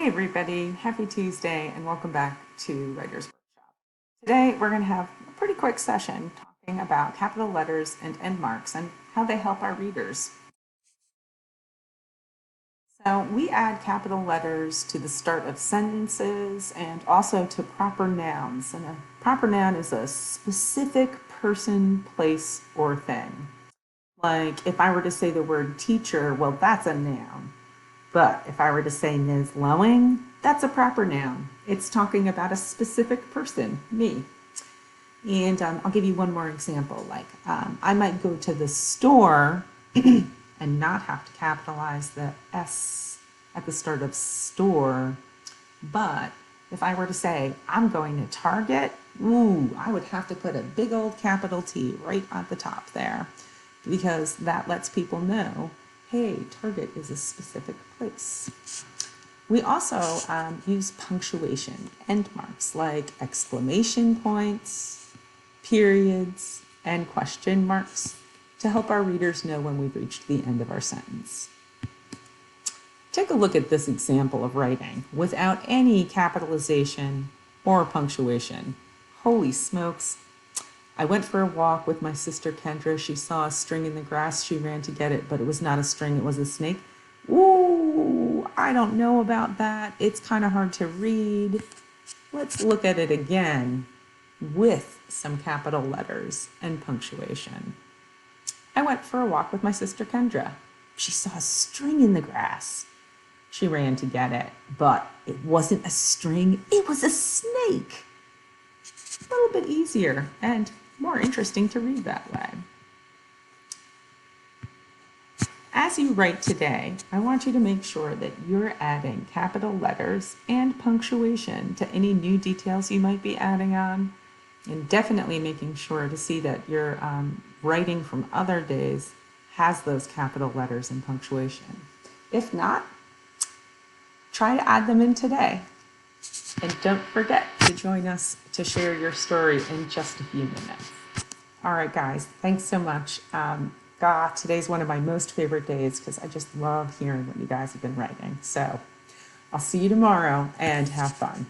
Hey everybody, happy Tuesday and welcome back to Writer's Workshop. Today we're going to have a pretty quick session talking about capital letters and end marks and how they help our readers. So we add capital letters to the start of sentences and also to proper nouns. And a proper noun is a specific person, place, or thing. Like if I were to say the word teacher, well, that's a noun. But if I were to say Ms. Lowing, that's a proper noun. It's talking about a specific person, me. And I'll give you one more example. Like I might go to the store and not have to capitalize the S at the start of store. But if I were to say I'm going to Target, I would have to put a big old capital T right at the top there because that lets people know, hey, Target is a specific place. We also use punctuation, end marks like exclamation points, periods, and question marks to help our readers know when we've reached the end of our sentence. Take a look at this example of writing without any capitalization or punctuation. Holy smokes. I went for a walk with my sister Kendra. She saw a string in the grass. She ran to get it, but it was not a string. It was a snake. Ooh, I don't know about that. It's kind of hard to read. Let's look at it again with some capital letters and punctuation. I went for a walk with my sister Kendra. She saw a string in the grass. She ran to get it, but it wasn't a string. It was a snake. A little bit easier and more interesting to read that way. As you write today, I want you to make sure that you're adding capital letters and punctuation to any new details you might be adding on, and definitely making sure to see that your writing from other days has those capital letters and punctuation. If not, try to add them in today. And don't forget to join us to share your story in just a few minutes. All right, guys, thanks so much. Today's one of my most favorite days because I just love hearing what you guys have been writing. So I'll see you tomorrow and have fun.